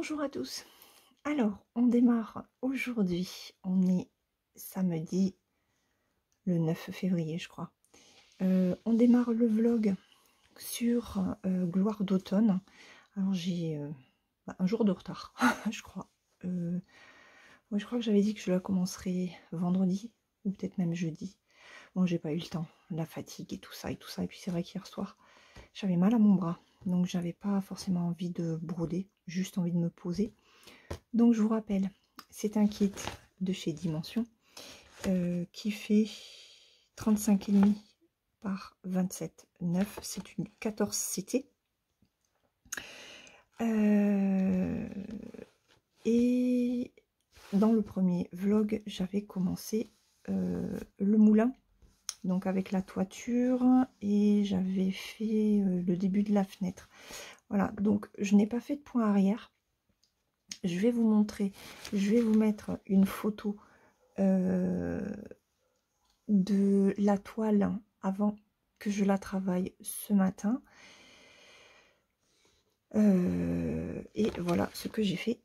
Bonjour à tous. Alors, on démarre aujourd'hui. On est samedi le 9 février, je crois. On démarre le vlog sur Gloire d'automne. Alors, j'ai un jour de retard, je crois. Moi, je crois que j'avais dit que je la commencerai vendredi ou peut-être même jeudi. Bon, j'ai pas eu le temps, la fatigue et tout ça et tout ça. Et puis, c'est vrai qu'hier soir, j'avais mal à mon bras. Donc, j'avais pas forcément envie de broder, juste envie de me poser. Donc je vous rappelle, c'est un kit de chez Dimension qui fait 35,5 par 27,9. C'est une 14 CT. Et dans le premier vlog, j'avais commencé le moulin, donc avec la toiture, et j'avais fait le début de la fenêtre. Voilà, donc je n'ai pas fait de point arrière. Je vais vous montrer, je vais vous mettre une photo de la toile avant que je la travaille ce matin. Et voilà ce que j'ai fait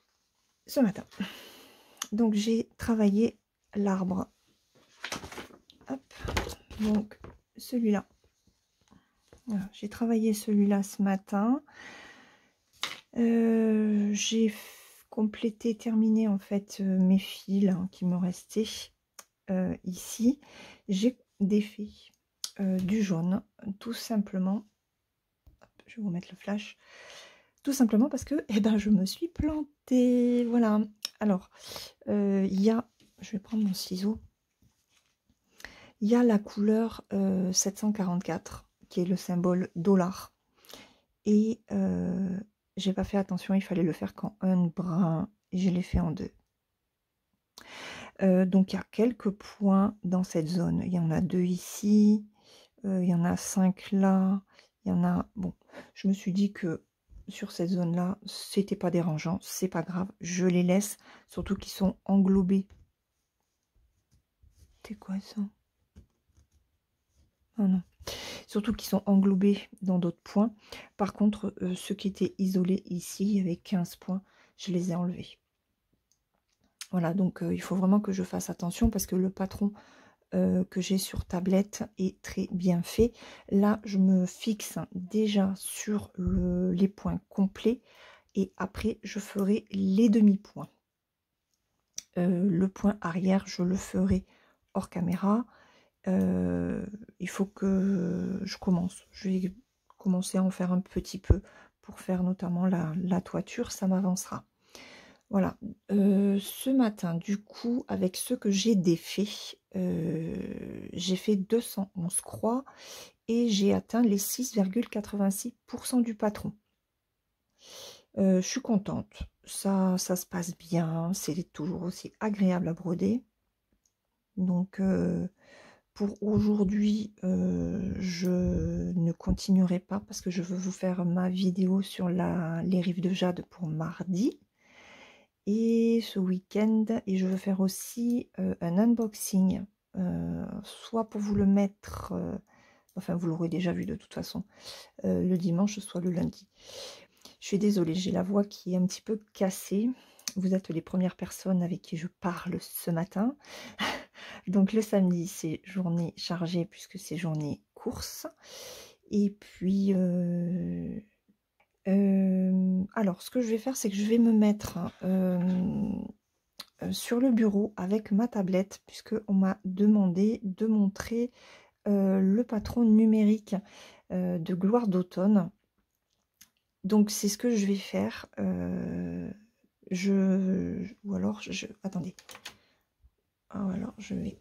ce matin. Donc j'ai travaillé l'arbre. Hop, donc celui-là. Voilà, j'ai travaillé celui-là ce matin. J'ai complété, terminé en fait mes fils qui me restaient ici. J'ai défait du jaune, tout simplement. Je vais vous mettre le flash. Tout simplement parce que je me suis plantée. Voilà. Alors, il y a, je vais prendre mon ciseau. Il y a la couleur 744 qui est le symbole dollar. Et j'ai pas fait attention, il fallait le faire qu'en un brin. Et je l'ai fait en deux. Donc il y a quelques points dans cette zone. Il y en a 2 ici, il y en a 5 là, il y en a... Bon, je me suis dit que sur cette zone-là, c'était pas dérangeant, c'est pas grave, je les laisse, surtout qu'ils sont englobés. C'est quoi ça? Ah non. Surtout qu'ils sont englobés dans d'autres points. Par contre, ceux qui étaient isolés ici, il y avait 15 points, je les ai enlevés. Voilà, donc il faut vraiment que je fasse attention parce que le patron que j'ai sur tablette est très bien fait. Là, je me fixe déjà sur les points complets et après, je ferai les demi-points. Le point arrière, je le ferai hors caméra. Il faut que je commence. Je vais commencer à en faire un petit peu pour faire notamment la toiture, ça m'avancera. Voilà, ce matin, du coup, avec ce que j'ai défait, j'ai fait 211 croix et j'ai atteint les 6,86% du patron. Je suis contente, ça se passe bien, c'est toujours aussi agréable à broder. Donc, pour aujourd'hui, je ne continuerai pas parce que je veux vous faire ma vidéo sur les rives de jade pour mardi. Et ce week-end, et je veux faire aussi un unboxing, soit pour vous le mettre, enfin vous l'aurez déjà vu de toute façon, le dimanche, soit le lundi. Je suis désolée, j'ai la voix qui est un petit peu cassée. Vous êtes les premières personnes avec qui je parle ce matin. Donc le samedi, c'est journée chargée puisque c'est journée course. Et puis... alors, ce que je vais faire, c'est que je vais me mettre sur le bureau avec ma tablette, puisque on m'a demandé de montrer le patron numérique de Gloire d'automne. Donc, c'est ce que je vais faire. Ou alors, attendez. Alors, je vais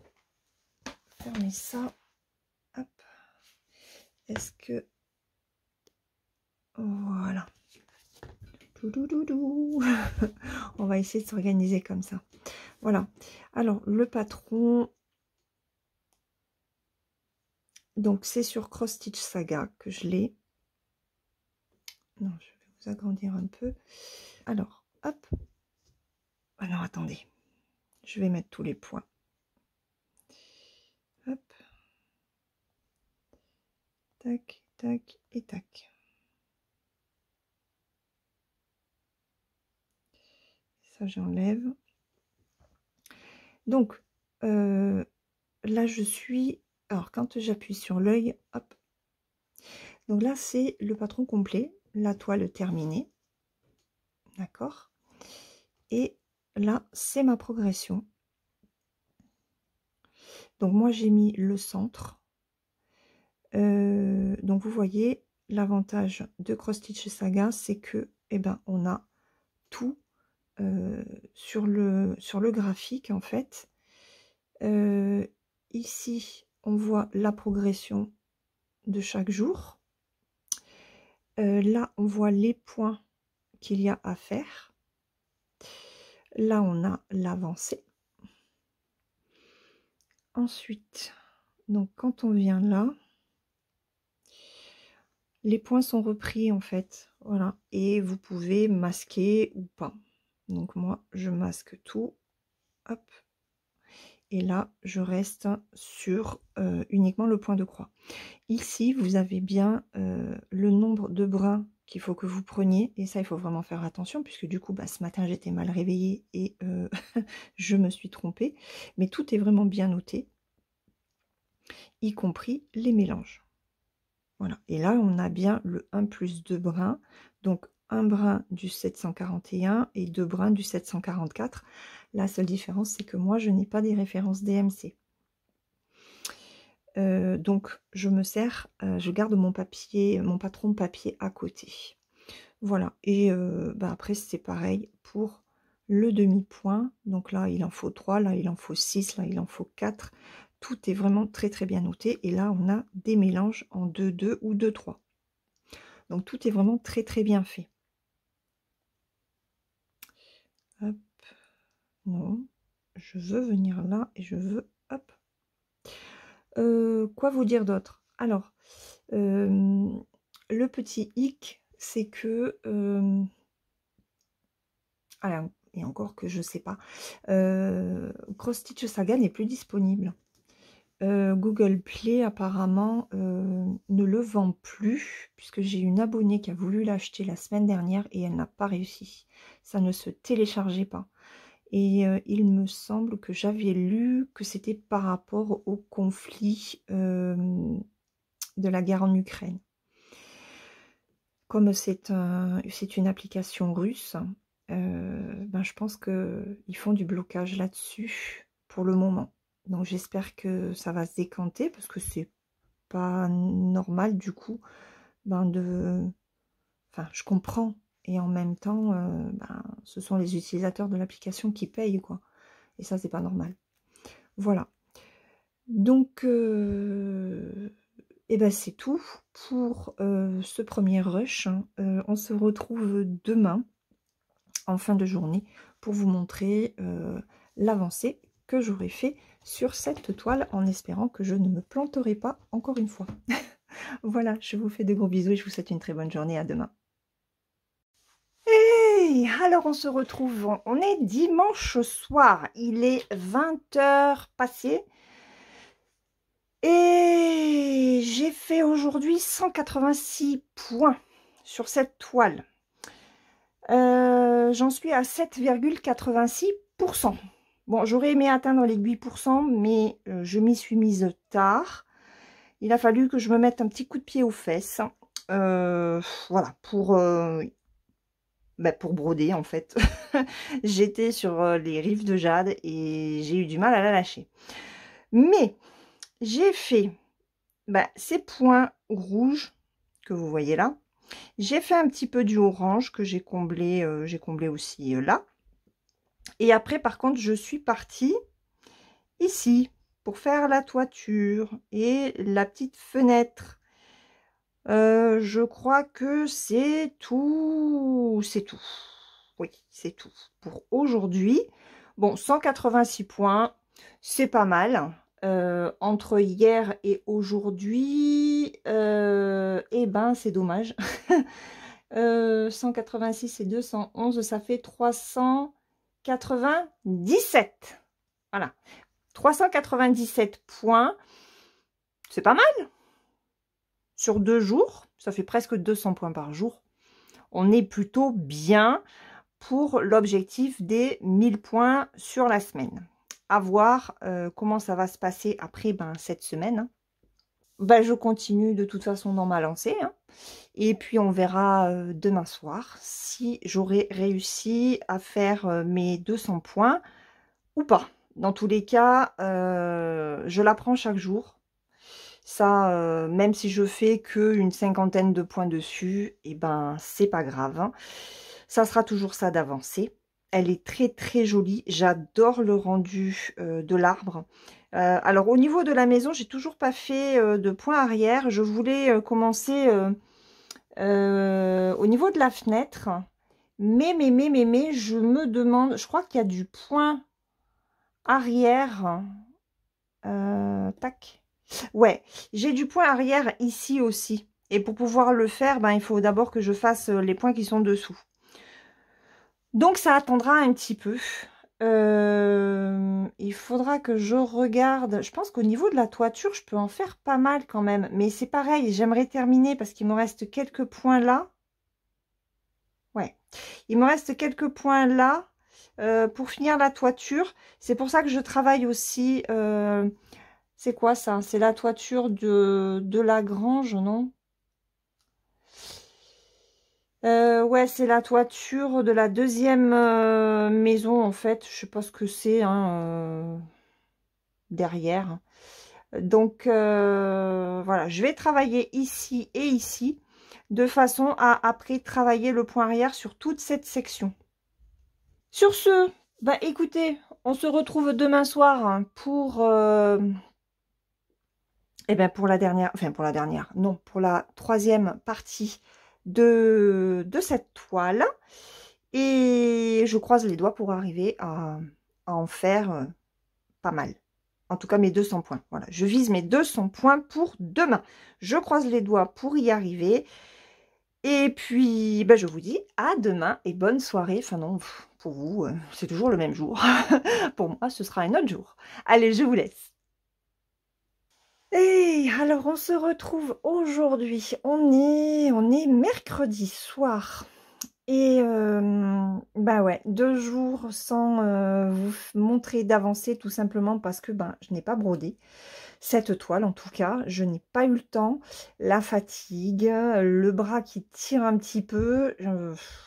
fermer ça. Hop. Est-ce que... Voilà. On va essayer de s'organiser comme ça. Voilà. Alors, le patron... Donc, c'est sur Cross Stitch Saga que je l'ai. Non, je vais vous agrandir un peu. Alors, hop. Ah non, attendez. Je vais mettre tous les points. Hop. Tac, tac et tac. Ça, j'enlève. Donc, là, je suis... Alors, quand j'appuie sur l'œil, hop. Donc là, c'est le patron complet, la toile terminée. D'accord? Et là, c'est ma progression. Donc, moi, j'ai mis le centre. Donc, vous voyez, l'avantage de Cross Stitch Saga, c'est que, eh ben, on a tout sur le graphique, en fait. Ici, on voit la progression de chaque jour. Là, on voit les points qu'il y a à faire. Là, on a l'avancée. Ensuite, donc quand on vient là, les points sont repris en fait. Voilà. Et vous pouvez masquer ou pas. Donc moi, je masque tout. Hop. Et là, je reste sur uniquement le point de croix. Ici, vous avez bien le nombre de brins qu'il faut que vous preniez. Et ça, il faut vraiment faire attention, puisque du coup, bah, ce matin, j'étais mal réveillée et je me suis trompée. Mais tout est vraiment bien noté, y compris les mélanges. Voilà. Et là, on a bien le 1 plus 2 brins. Donc, un brin du 741 et 2 brins du 744. La seule différence, c'est que moi, je n'ai pas des références DMC. Donc, je me sers, je garde mon papier, mon patron de papier à côté. Voilà. Et bah après, c'est pareil pour le demi-point. Donc là, il en faut 3, là, il en faut 6, là, il en faut 4. Tout est vraiment très, très bien noté. Et là, on a des mélanges en 2-2 ou 2-3. Donc, tout est vraiment très, très bien fait. Hop. Non. Je veux venir là et je veux... Hop. Quoi vous dire d'autre? Alors, le petit hic, c'est que... alors, et encore que je sais pas. Cross Stitch Saga n'est plus disponible. Google Play apparemment ne le vend plus, puisque j'ai une abonnée qui a voulu l'acheter la semaine dernière et elle n'a pas réussi. Ça ne se téléchargeait pas. Et il me semble que j'avais lu que c'était par rapport au conflit de la guerre en Ukraine. Comme c'est une application russe, ben je pense qu'ils font du blocage là-dessus pour le moment. Donc j'espère que ça va se décanter parce que c'est pas normal du coup ben de... Enfin, je comprends. Et en même temps, ben, ce sont les utilisateurs de l'application qui payent, quoi. Et ça, c'est pas normal. Voilà. Donc, et ben c'est tout pour ce premier rush. On se retrouve demain en fin de journée pour vous montrer l'avancée que j'aurai fait sur cette toile en espérant que je ne me planterai pas encore une fois. Voilà, je vous fais de gros bisous et je vous souhaite une très bonne journée. À demain. Et alors on se retrouve, on est dimanche soir, il est 20 h passées. Et j'ai fait aujourd'hui 186 points sur cette toile. J'en suis à 7,86%. Bon, j'aurais aimé atteindre les 8%, mais je m'y suis mise tard. Il a fallu que je me mette un petit coup de pied aux fesses. Voilà, pour broder en fait. J'étais sur les rives de Jade et j'ai eu du mal à la lâcher. Mais j'ai fait ces points rouges que vous voyez là. J'ai fait un petit peu du orange que j'ai comblé aussi là. Et après, par contre, je suis partie ici pour faire la toiture et la petite fenêtre. Je crois que c'est tout. C'est tout. Oui, c'est tout pour aujourd'hui. Bon, 186 points, c'est pas mal. Entre hier et aujourd'hui, eh ben c'est dommage. 186 et 211, ça fait 397. Voilà. 397 points. C'est pas mal. Sur 2 jours, ça fait presque 200 points par jour. On est plutôt bien. pour l'objectif des 1000 points sur la semaine. À voir comment ça va se passer après cette semaine, hein. Je continue de toute façon dans ma lancée, hein. Et puis on verra demain soir si j'aurai réussi à faire mes 200 points ou pas. Dans tous les cas, je la prends chaque jour. Ça, même si je fais qu'une cinquantaine de points dessus, et c'est pas grave, hein. Ça sera toujours ça d'avancer. Elle est très très jolie. J'adore le rendu de l'arbre. Alors au niveau de la maison, j'ai toujours pas fait de point arrière. Je voulais commencer au niveau de la fenêtre. Mais, je me demande, je crois qu'il y a du point arrière. Tac. Ouais, j'ai du point arrière ici aussi. Et pour pouvoir le faire, il faut d'abord que je fasse les points qui sont dessous. Donc ça attendra un petit peu. Il faudra que je regarde. Je pense qu'au niveau de la toiture, je peux en faire pas mal quand même. Mais c'est pareil, j'aimerais terminer parce qu'il me reste quelques points là. Ouais, il me reste quelques points là pour finir la toiture. C'est pour ça que je travaille aussi. C'est quoi ça? C'est la toiture de la grange, non? Ouais, c'est la toiture de la deuxième maison, en fait. Je sais pas ce que c'est, hein, derrière. Donc, voilà, je vais travailler ici et ici, de façon à, après, travailler le point arrière sur toute cette section. Sur ce, écoutez, on se retrouve demain soir hein, pour... pour la dernière, non, pour la troisième partie de cette toile. Et je croise les doigts pour arriver à en faire pas mal. En tout cas, mes 200 points. Voilà, je vise mes 200 points pour demain. Je croise les doigts pour y arriver. Et puis, je vous dis à demain et bonne soirée. Enfin non, pour vous, c'est toujours le même jour. Pour moi, ce sera un autre jour. Allez, je vous laisse. Et alors, on se retrouve aujourd'hui. On est mercredi soir. Et ouais, 2 jours sans vous montrer d'avancer tout simplement parce que je n'ai pas brodé cette toile en tout cas. Je n'ai pas eu le temps, la fatigue, le bras qui tire un petit peu.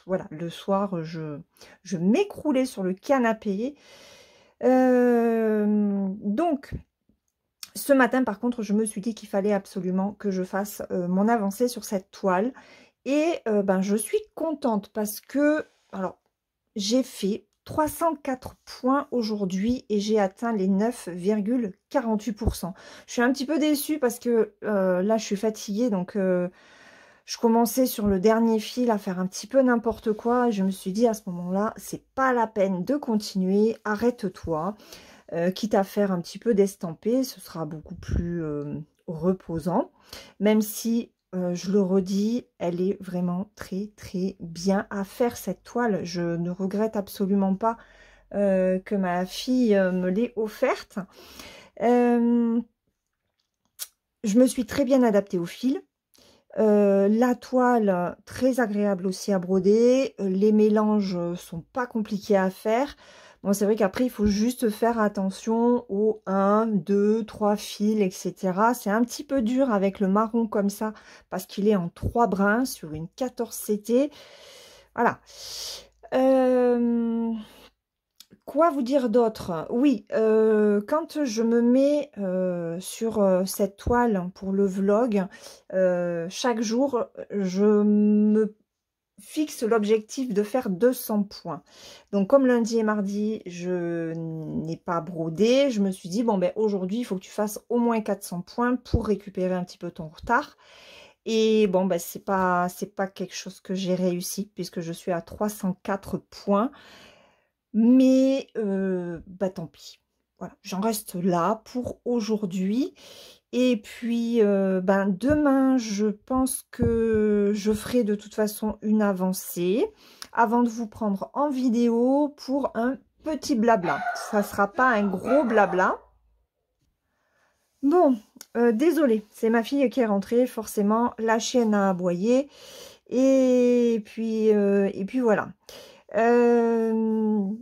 Voilà, le soir, je m'écroulais sur le canapé. Donc... Ce matin, par contre, je me suis dit qu'il fallait absolument que je fasse mon avancée sur cette toile. Et je suis contente parce que, alors, j'ai fait 304 points aujourd'hui et j'ai atteint les 9,48%. Je suis un petit peu déçue parce que là, je suis fatiguée. Donc, je commençais sur le dernier fil à faire un petit peu n'importe quoi. Et je me suis dit à ce moment-là, c'est pas la peine de continuer. Arrête-toi. Quitte à faire un petit peu d'estampé, ce sera beaucoup plus reposant. Même si, je le redis, elle est vraiment très très bien à faire cette toile. Je ne regrette absolument pas que ma fille me l'ait offerte. Je me suis très bien adaptée au fil. La toile, très agréable aussi à broder. Les mélanges sont pas compliqués à faire. Bon, c'est vrai qu'après, il faut juste faire attention aux 1, 2, 3 fils, etc. C'est un petit peu dur avec le marron comme ça, parce qu'il est en 3 brins sur une 14 CT. Voilà. Quoi vous dire d'autre? Oui, quand je me mets sur cette toile pour le vlog, chaque jour, je me fixe l'objectif de faire 200 points. Donc, comme lundi et mardi, je n'ai pas brodé, je me suis dit, bon, aujourd'hui, il faut que tu fasses au moins 400 points pour récupérer un petit peu ton retard. Et bon, c'est pas quelque chose que j'ai réussi, puisque je suis à 304 points. Mais tant pis. Voilà, j'en reste là pour aujourd'hui. Et puis, demain, je pense que je ferai de toute façon une avancée avant de vous prendre en vidéo pour un petit blabla. Ça ne sera pas un gros blabla. Bon, désolée, c'est ma fille qui est rentrée. Forcément, la chienne a aboyé. Et puis voilà.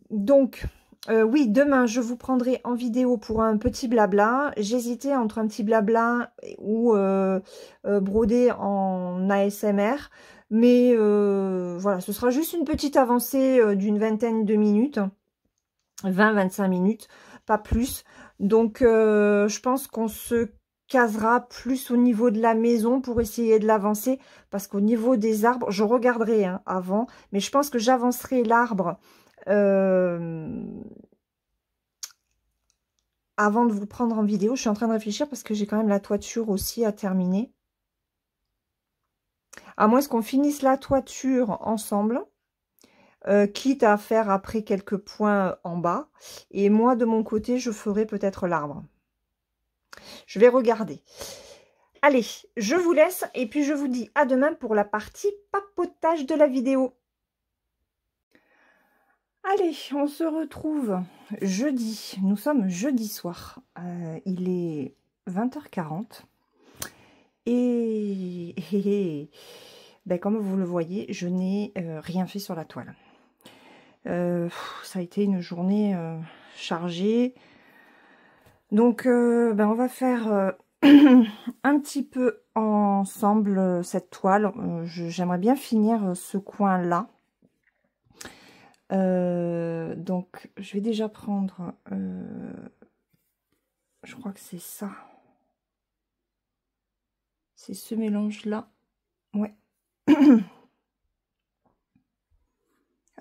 Donc, oui, demain, je vous prendrai en vidéo pour un petit blabla. J'hésitais entre un petit blabla ou broder en ASMR. Mais voilà, ce sera juste une petite avancée d'une vingtaine de minutes. 20-25 minutes, pas plus. Donc, je pense qu'on se casera plus au niveau de la maison pour essayer de l'avancer. Parce qu'au niveau des arbres, je regarderai hein, avant. Mais je pense que j'avancerai l'arbre avant de vous prendre en vidéo. Je suis en train de réfléchir parce que j'ai quand même la toiture aussi à terminer. À moins qu'on finisse la toiture ensemble. Quitte à faire après quelques points en bas. Et moi, de mon côté, je ferai peut-être l'arbre. Je vais regarder. Allez, je vous laisse et puis je vous dis à demain pour la partie papotage de la vidéo. Allez, on se retrouve jeudi. Nous sommes jeudi soir. Il est 20h40. Et ben, comme vous le voyez, je n'ai rien fait sur la toile. Ça a été une journée chargée. Donc, ben, on va faire un petit peu ensemble cette toile. J'aimerais bien finir ce coin-là. Donc, je vais déjà prendre... je crois que c'est ça. C'est ce mélange-là. Ouais.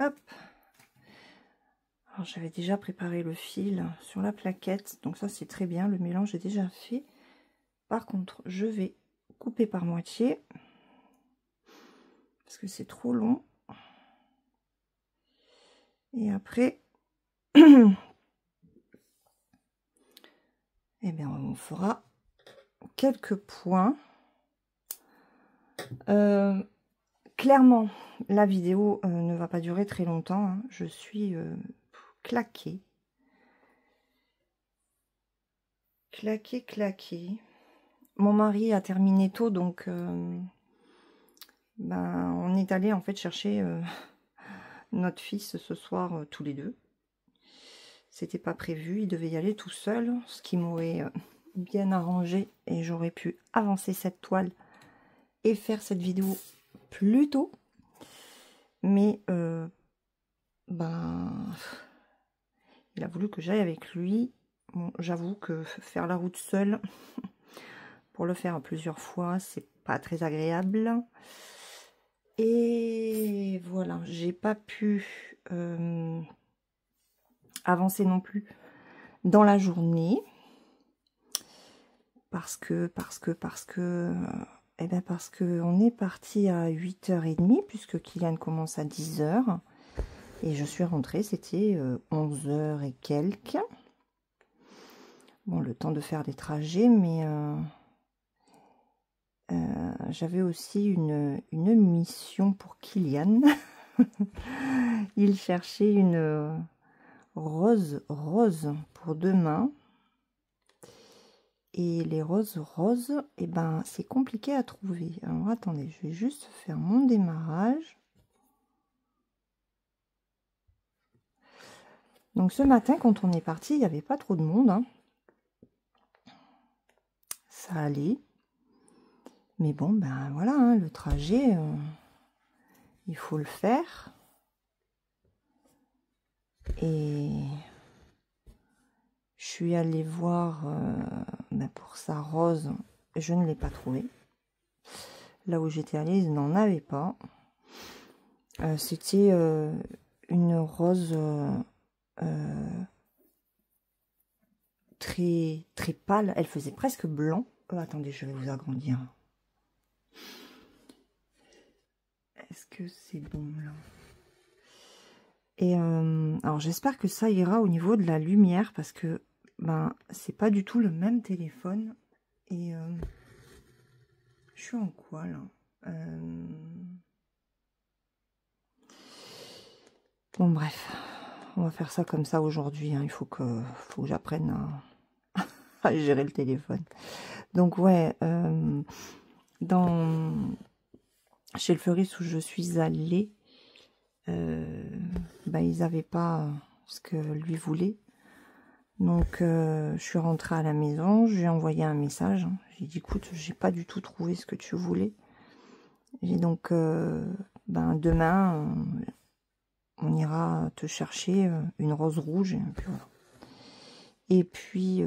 Hop. Alors, j'avais déjà préparé le fil sur la plaquette. Donc, ça, c'est très bien. Le mélange est déjà fait. Par contre, je vais couper par moitié. Parce que c'est trop long. Et après... eh bien, on fera quelques points. Clairement, la vidéo ne va pas durer très longtemps. Hein. Je suis claquée. Claquée. Mon mari a terminé tôt, donc ben, on est allé en fait chercher notre fils ce soir tous les deux. C'était pas prévu, il devait y aller tout seul, ce qui m'aurait bien arrangé et j'aurais pu avancer cette toile et faire cette vidéo plus tôt. Mais ben, il a voulu que j'aille avec lui. Bon, j'avoue que faire la route seule, pour le faire plusieurs fois, c'est pas très agréable. Et voilà, j'ai pas pu avancer non plus dans la journée. Parce que eh ben parce que on est parti à 8h30 puisque Kylian commence à 10h et je suis rentrée, c'était 11h et quelques. Bon, le temps de faire des trajets, mais j'avais aussi une mission pour Kylian. Il cherchait une rose pour demain. Et les roses, eh ben, c'est compliqué à trouver. Alors, attendez, je vais juste faire mon démarrage. Donc, ce matin, quand on est parti, il n'y avait pas trop de monde. Hein. Ça allait. Mais bon, ben voilà, hein, le trajet, il faut le faire. Et je suis allée voir ben pour sa rose. Je ne l'ai pas trouvée. Là où j'étais allée, ils n'en avaient pas. C'était une rose très pâle. Elle faisait presque blanc. Attendez, je vais vous agrandir. Est-ce que c'est bon là? Et alors j'espère que ça ira au niveau de la lumière parce que ben c'est pas du tout le même téléphone. Et je suis en quoi là? Bon bref, on va faire ça comme ça aujourd'hui. Hein. Il faut que j'apprenne à gérer le téléphone. Donc ouais, chez le fleuriste où je suis allée, ils n'avaient pas ce que lui voulait. Donc je suis rentrée à la maison, je lui ai envoyé un message. J'ai dit écoute, j'ai pas du tout trouvé ce que tu voulais. Et donc demain on ira te chercher une rose rouge. Et puis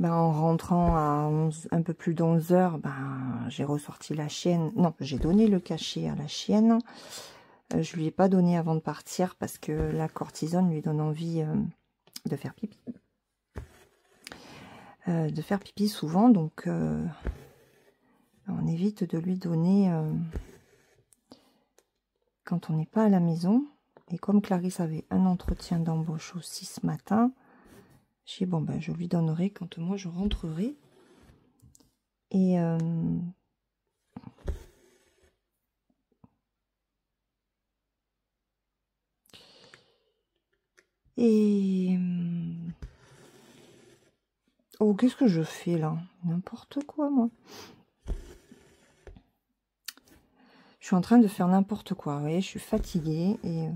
en rentrant à un peu plus d'11 h, j'ai ressorti la chienne. Non, j'ai donné le cachet à la chienne. Je lui ai pas donné avant de partir parce que la cortisone lui donne envie de faire pipi. Souvent, donc on évite de lui donner quand on n'est pas à la maison. Et comme Clarisse avait un entretien d'embauche aussi ce matin, j'ai dit bon je lui donnerai quand moi je rentrerai. Oh, qu'est-ce que je fais là? N'importe quoi, moi. Je suis en train de faire n'importe quoi. Vous voyez, je suis fatiguée et...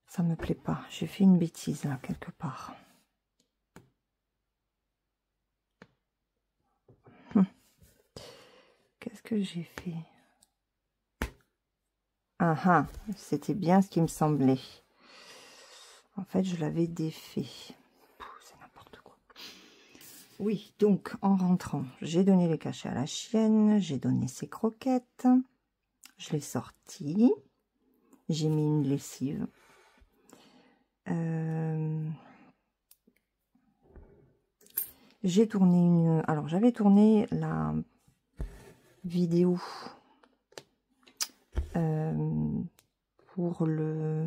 Ça me plaît pas. J'ai fait une bêtise là, quelque part. Qu'est-ce que j'ai fait? Ah, c'était bien ce qui me semblait. En fait, je l'avais défait. C'est n'importe quoi. Oui, donc, en rentrant, j'ai donné les cachets à la chienne, j'ai donné ses croquettes, je l'ai sorti, j'ai mis une lessive. J'ai tourné une... Alors, j'avais tourné la vidéo pour le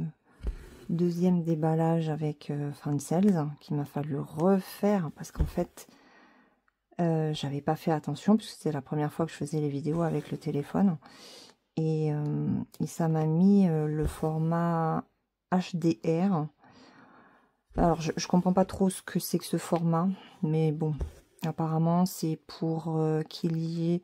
deuxième déballage avec Francels, qu'il m'a fallu refaire parce qu'en fait, j'avais pas fait attention puisque c'était la première fois que je faisais les vidéos avec le téléphone. Et ça m'a mis le format HDR. Alors, je comprends pas trop ce que c'est que ce format, mais bon, apparemment, c'est pour qu'il y ait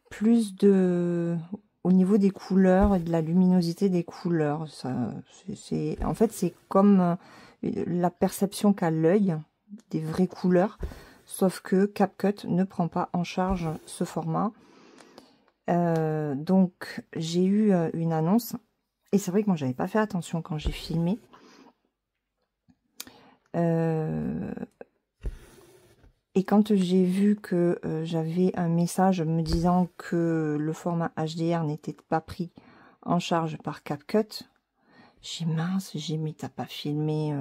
plus de... au niveau des couleurs et de la luminosité des couleurs. En fait, c'est comme la perception qu'a l'œil des vraies couleurs, sauf que CapCut ne prend pas en charge ce format. Donc, j'ai eu une annonce. Et c'est vrai que moi, j'avais pas fait attention quand j'ai filmé. Et quand j'ai vu que j'avais un message me disant que le format HDR n'était pas pris en charge par CapCut, j'ai dit mince, j'ai mis t'as pas filmé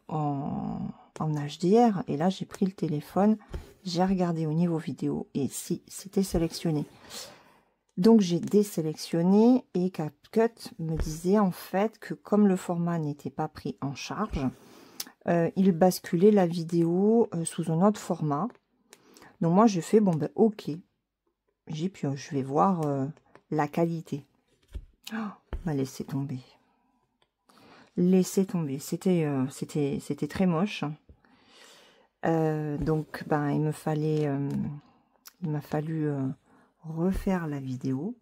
en HDR. Et là, j'ai pris le téléphone, j'ai regardé au niveau vidéo et si c'était sélectionné. Donc j'ai désélectionné et CapCut me disait en fait que comme le format n'était pas pris en charge, il basculait la vidéo sous un autre format. Donc moi j'ai fait bon ok. J'ai puis je vais voir la qualité. Oh, laissez tomber. Laissez tomber. C'était très moche. Donc il m'a fallu refaire la vidéo.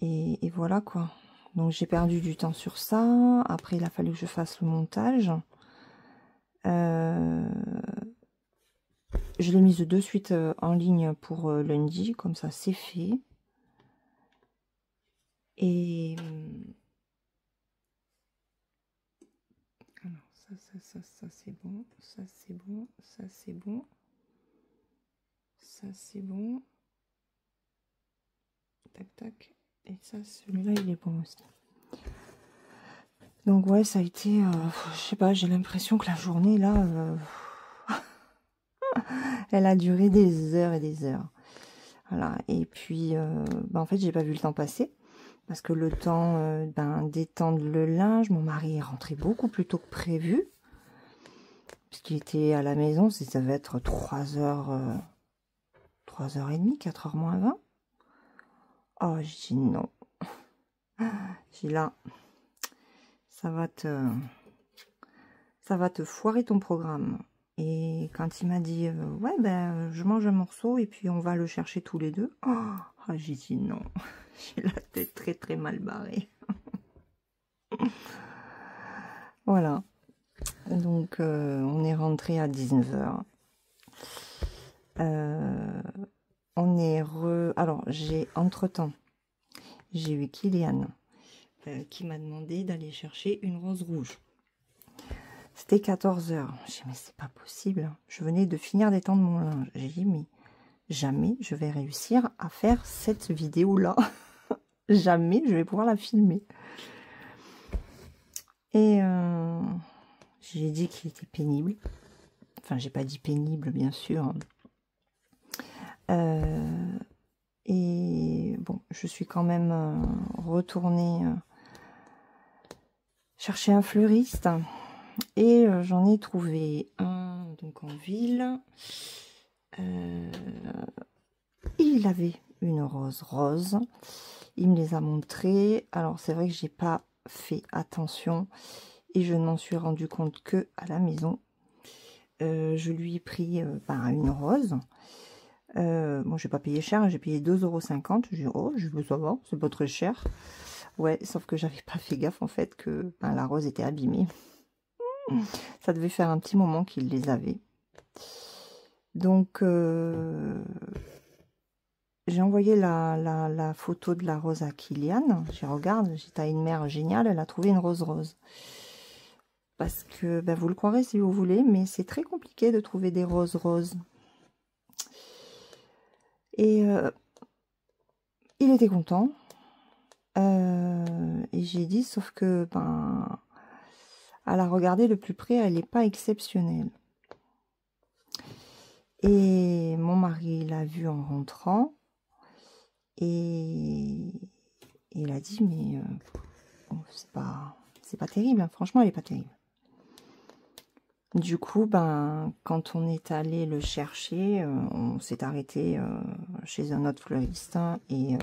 Et voilà quoi. Donc j'ai perdu du temps sur ça. Après il a fallu que je fasse le montage. Je l'ai mise de suite en ligne pour lundi. Comme ça c'est fait. Et... alors ça c'est bon. Ça c'est bon. Ça c'est bon. Ça c'est bon. Tac tac. Et ça, celui-là, il est bon aussi. Donc ouais, ça a été... je sais pas, j'ai l'impression que la journée, là... elle a duré des heures et des heures. Voilà. Et puis, en fait, j'ai pas vu le temps passer. Parce que le temps d'étendre le linge, mon mari est rentré beaucoup plus tôt que prévu. Parce qu'il était à la maison, ça va être 3h, 3h30, 4h moins 20. Oh, j'ai dit non. J'ai là, ça va te foirer ton programme. Et quand il m'a dit, ouais, ben, je mange un morceau et puis on va le chercher tous les deux. Oh, j'ai dit non. J'ai la tête très très mal barrée. Voilà. Donc, on est rentré à 19h. On est Alors, entre-temps, j'ai eu Kylian qui m'a demandé d'aller chercher une rose rouge. C'était 14h. J'ai dit, mais c'est pas possible. Je venais de finir d'étendre mon linge. J'ai dit, mais jamais je vais réussir à faire cette vidéo-là. Jamais je vais pouvoir la filmer. Et j'ai dit qu'il était pénible. Enfin, j'ai pas dit pénible, bien sûr. Et bon, je suis quand même retournée chercher un fleuriste. Et j'en ai trouvé un donc en ville. Il avait une rose. Il me les a montrées. Alors c'est vrai que j'ai pas fait attention et je ne m'en suis rendu compte que à la maison. Je lui ai pris une rose. Bon, j'ai pas payé cher, j'ai payé 2,50 €. J'ai dit, oh, je veux savoir, c'est pas très cher. Ouais, sauf que j'avais pas fait gaffe en fait que la rose était abîmée. Ça devait faire un petit moment qu'il les avait. Donc, j'ai envoyé la photo de la rose à Kylian. Je regarde, t'as une mère géniale, elle a trouvé une rose. Parce que, ben, vous le croirez si vous voulez, mais c'est très compliqué de trouver des roses. Et il était content. Et j'ai dit, sauf que, ben, à la regarder de plus près, elle n'est pas exceptionnelle. Et mon mari l'a vue en rentrant. Et il a dit, mais bon, c'est pas terrible, hein. Franchement, elle n'est pas terrible. Du coup, ben, quand on est allé le chercher, on s'est arrêté chez un autre fleuriste et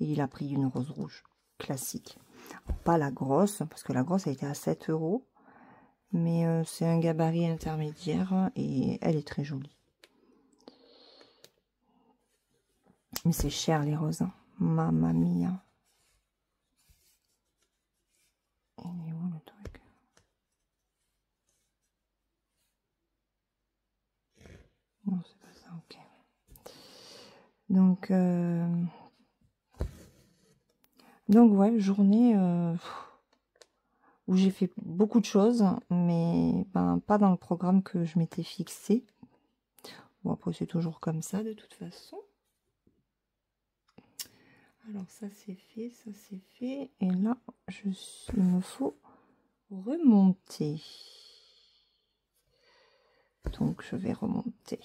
il a pris une rose rouge classique. Alors, pas la grosse, parce que la grosse a été à 7 €, mais c'est un gabarit intermédiaire et elle est très jolie. Mais c'est cher les roses, hein. Mamma mia. Il est où le truc? Non, c'est pas ça, ok. Donc ouais, journée où j'ai fait beaucoup de choses, mais ben, pas dans le programme que je m'étais fixé. Bon, après, c'est toujours comme ça, de toute façon. Alors, ça, c'est fait, ça, c'est fait. Et là, il me faut remonter. Donc, je vais remonter.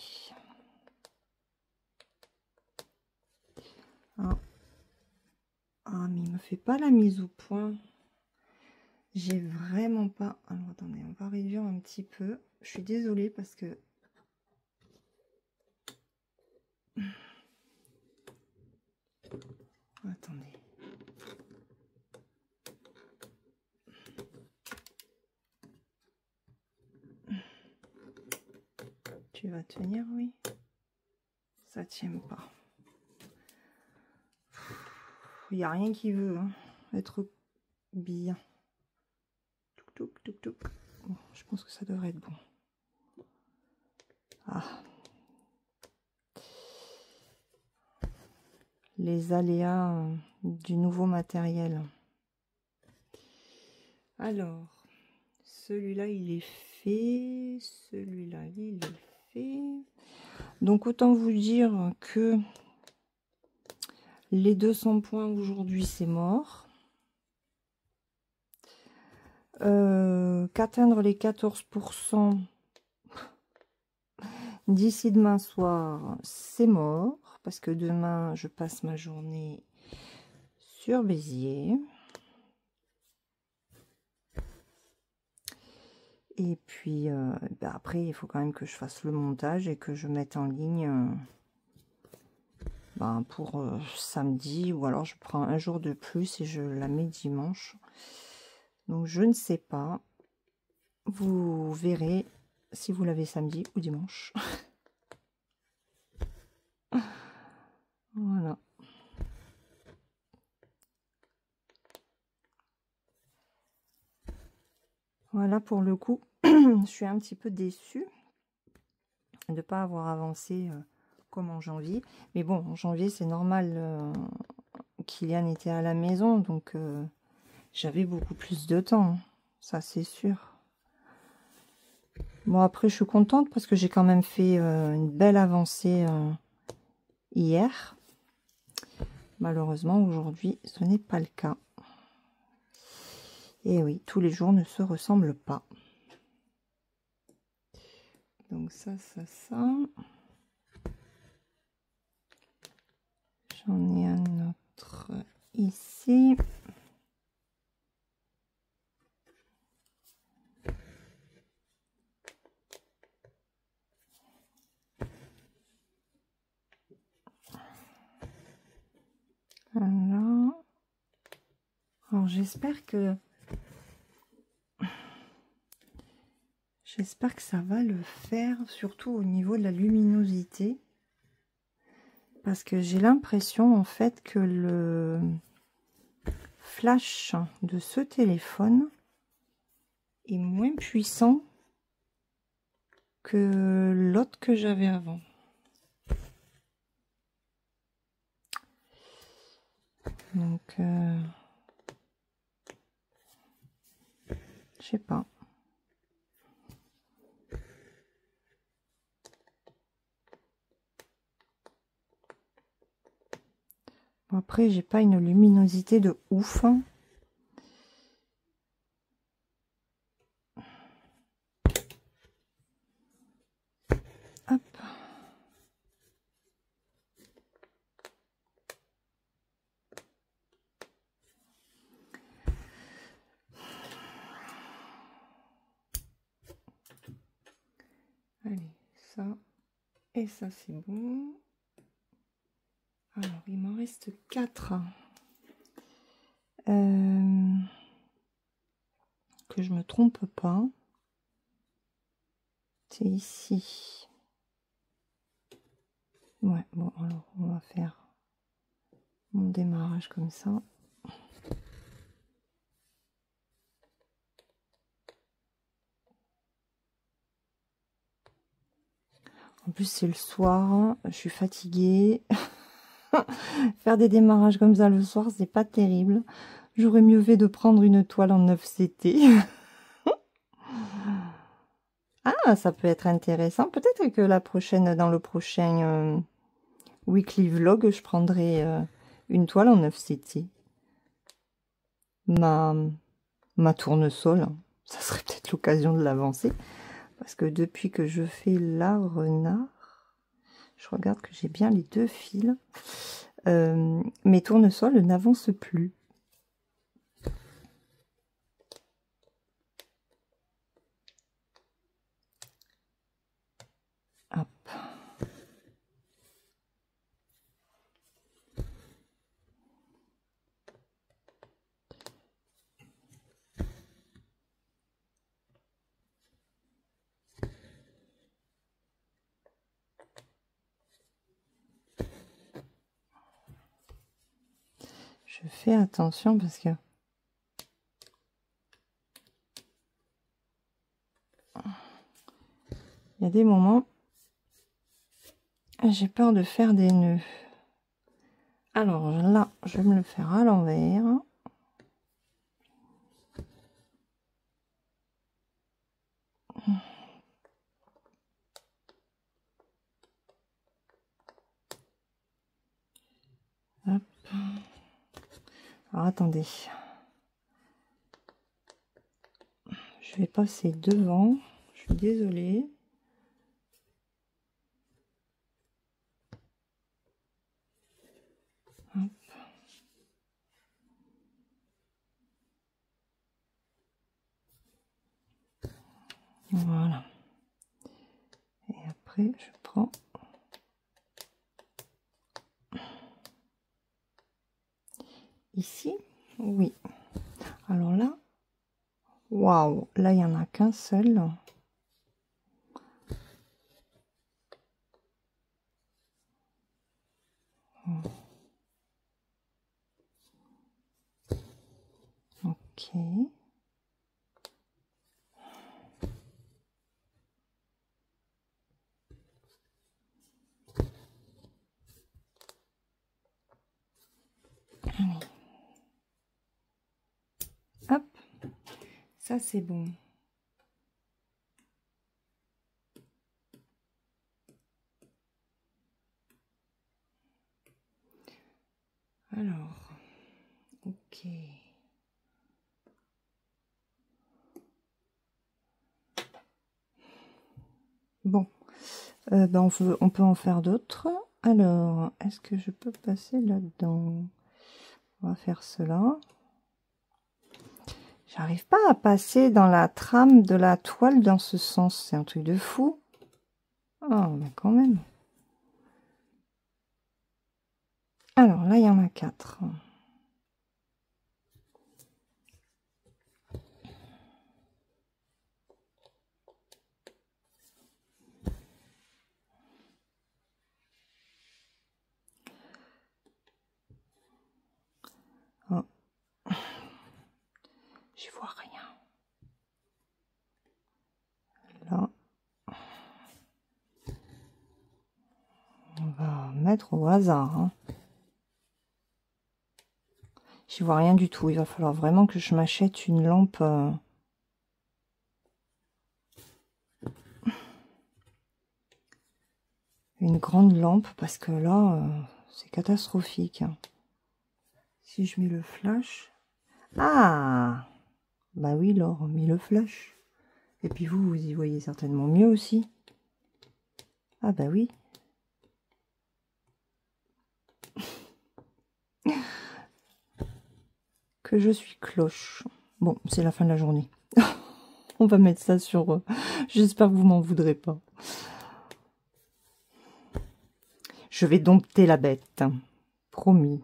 Ah, mais il me fait pas la mise au point. J'ai vraiment pas... Alors, attendez, on va réduire un petit peu. Je suis désolée parce que... Attendez. Tu vas tenir, oui. Ça tient pas. Il n'y a rien qui veut être bien. Touc. Bon, je pense que ça devrait être bon. Ah. Les aléas du nouveau matériel. Alors, celui-là, il est fait. Celui-là, il est fait. Donc, autant vous dire que les 200 points aujourd'hui, c'est mort. Qu'atteindre les 14% d'ici demain soir, c'est mort. Parce que demain, je passe ma journée sur Béziers. Et puis bah après, il faut quand même que je fasse le montage et que je mette en ligne bah, pour samedi. Ou alors je prends un jour de plus et je la mets dimanche. Donc je ne sais pas. Vous verrez si vous l'avez samedi ou dimanche. Voilà. Voilà pour le coup. Je suis un petit peu déçue de ne pas avoir avancé comme en janvier. Mais bon, en janvier, c'est normal. Kylian était à la maison, donc j'avais beaucoup plus de temps. Ça, c'est sûr. Bon, après, je suis contente parce que j'ai quand même fait une belle avancée hier. Malheureusement, aujourd'hui, ce n'est pas le cas. Et oui, tous les jours ne se ressemblent pas. Donc ça. J'en ai un autre ici. Voilà. Alors j'espère que ça va le faire, surtout au niveau de la luminosité. Parce que j'ai l'impression en fait que le flash de ce téléphone est moins puissant que l'autre que j'avais avant. Donc, je sais pas. Bon, après, j'ai pas une luminosité de ouf. Hein. Hop. Allez, ça et ça, c'est bon. Alors, il m'en reste 4. Que je me trompe pas. C'est ici. Ouais, bon, alors, on va faire mon démarrage comme ça. En plus, c'est le soir. Je suis fatiguée. Faire des démarrages comme ça le soir, c'est pas terrible. J'aurais mieux fait de prendre une toile en 9 CT. Ah, ça peut être intéressant. Peut-être que dans le prochain weekly vlog, je prendrai une toile en 9 CT. Ma tournesol, ça serait peut-être l'occasion de l'avancer. Parce que depuis que je fais la renard, je regarde que j'ai bien les 2 fils. Mes tournesols n'avancent plus. Hop. Je fais attention parce que il y a des moments j'ai peur de faire des nœuds. Alors là, je vais me le faire à l'envers. Hop. Alors attendez. Je vais passer devant. Je suis désolée. Hop. Voilà. Et après, je prends ici. Oui. Alors là, waouh, là, il n'y en a qu'un seul. Ok. Allez. Hop. Ça, c'est bon. Alors, ok. Bon, ben on peut en faire d'autres. Alors, est-ce que je peux passer là-dedans? On va faire cela. J'arrive pas à passer dans la trame de la toile dans ce sens. C'est un truc de fou. Ah, mais quand même. Alors là, il y en a 4. Oh. J'y vois rien. Là. On va mettre au hasard. Hein. J'y vois rien du tout. Il va falloir vraiment que je m'achète une lampe. Une grande lampe parce que là, c'est catastrophique. Si je mets le flash. Ah! Bah oui, Laure, mis le flash. Et puis vous, vous y voyez certainement mieux aussi. Ah bah oui. Que je suis cloche. Bon, c'est la fin de la journée. On va mettre ça sur... J'espère que vous m'en voudrez pas. Je vais dompter la bête. Promis.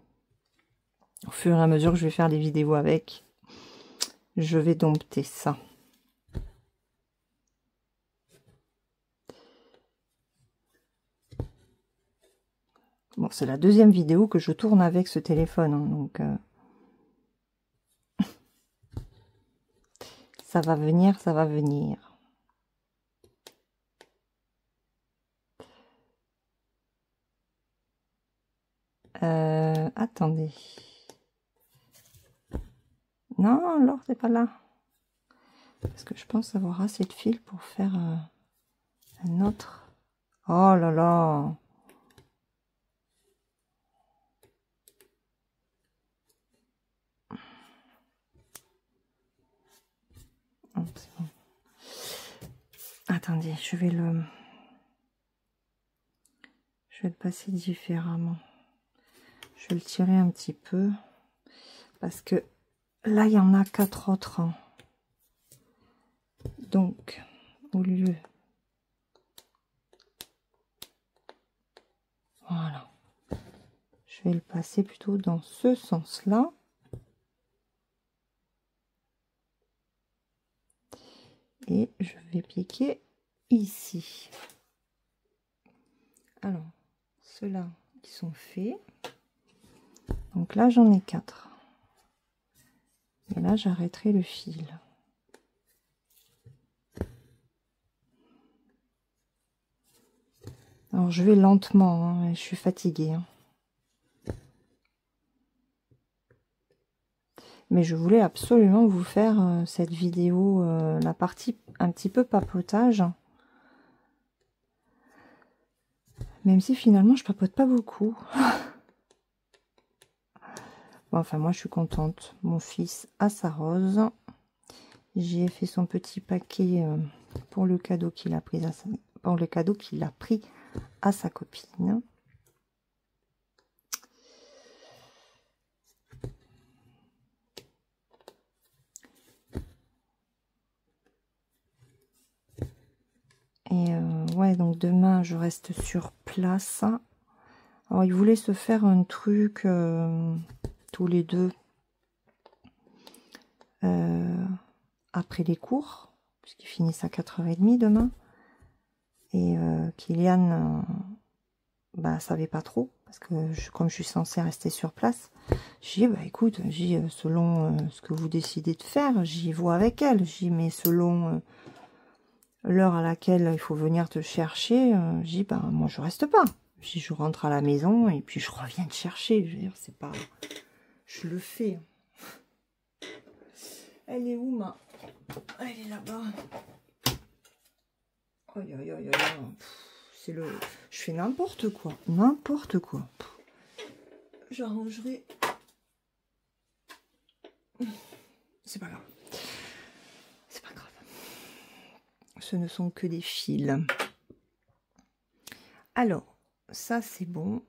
Au fur et à mesure que je vais faire des vidéos avec, je vais dompter ça. Bon, c'est la deuxième vidéo que je tourne avec ce téléphone, hein, donc... ça va venir, ça va venir. Attendez. Non, Laure, c'est pas là. Parce que je pense avoir assez de fil pour faire un autre. Oh là là. Oh, c'est bon. Attendez, je vais le passer différemment. Je vais le tirer un petit peu. Parce que là, il y en a 4 autres. Hein. Donc, au lieu... Voilà. Je vais le passer plutôt dans ce sens-là. Et je vais piquer ici. Alors, ceux-là, ils sont faits. Donc là, j'en ai 4. Et là, j'arrêterai le fil. Alors, je vais lentement, hein, je suis fatiguée. Hein. Mais je voulais absolument vous faire cette vidéo, la partie un petit peu papotage. Même si finalement, je papote pas beaucoup. Bon, enfin, moi, je suis contente. Mon fils a sa rose. J'ai fait son petit paquet pour le cadeau qu'il a pris à sa copine. Et ouais, donc demain, je reste sur place. Alors, ils voulaient se faire un truc tous les deux après les cours, puisqu'ils finissent à 4h30 demain. Et Kylian, bah, savait pas trop, parce que comme je suis censée rester sur place, j'ai dit, bah écoute, selon ce que vous décidez de faire, j'y vois avec elle. J'ai dit, mais selon l'heure à laquelle il faut venir te chercher, j'ai dit, bah moi je reste pas. J'ai dit, je rentre à la maison et puis je reviens te chercher. Je veux dire, c'est pas... Je le fais. Elle est où, ma... Elle est là-bas. Aïe, aïe, aïe, aïe. C'est le... Je fais n'importe quoi. N'importe quoi. J'arrangerai. C'est pas grave. C'est pas grave. Ce ne sont que des fils. Alors, ça c'est bon.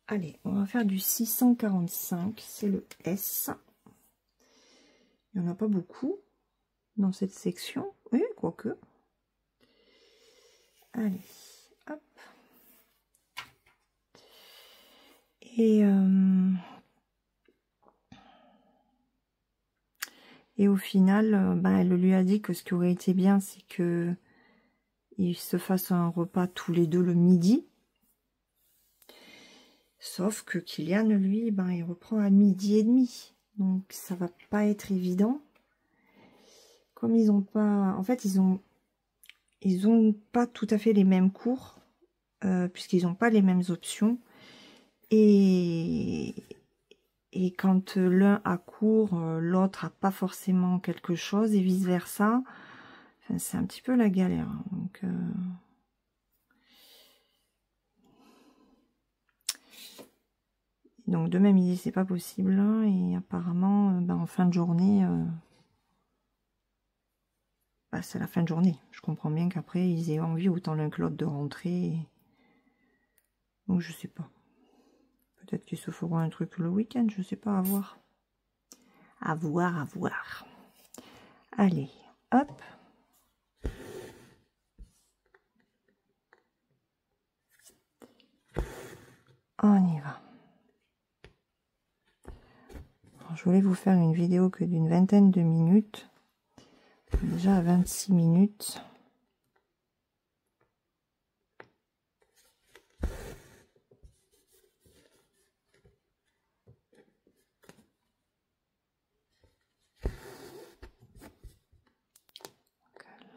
Allez, on va faire du 645. C'est le S. Il n'y en a pas beaucoup dans cette section. Oui, quoique. Allez, hop. Et au final, ben, elle lui a dit que ce qui aurait été bien, c'est que ils se fassent un repas tous les deux le midi. Sauf que Kylian, lui, ben, il reprend à 12h30. Donc ça va pas être évident. Comme ils ont pas... En fait, ils ont pas tout à fait les mêmes cours. Puisqu'ils n'ont pas les mêmes options. Et quand l'un a cours, l'autre a pas forcément quelque chose. Et vice versa. Enfin, c'est un petit peu la galère. Donc demain midi, c'est pas possible. Et apparemment, ben, en fin de journée... bah, c'est la fin de journée. Je comprends bien qu'après, ils aient envie autant l'un que l'autre de rentrer. Donc, je sais pas. Peut-être qu'ils se feront un truc le week-end, je sais pas, à voir. À voir, à voir. Allez, hop. On y va. Alors, je voulais vous faire une vidéo que d'une vingtaine de minutes. Déjà à 26 minutes.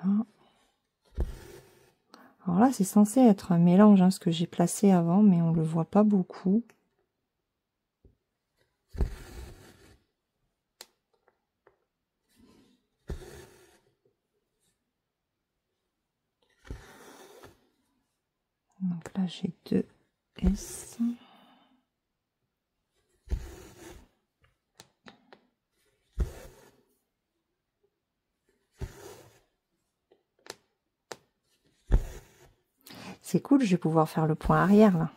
Là. Alors là, c'est censé être un mélange, hein, ce que j'ai placé avant, mais on le voit pas beaucoup. Donc là, j'ai 2 S. C'est cool, je vais pouvoir faire le point arrière, là.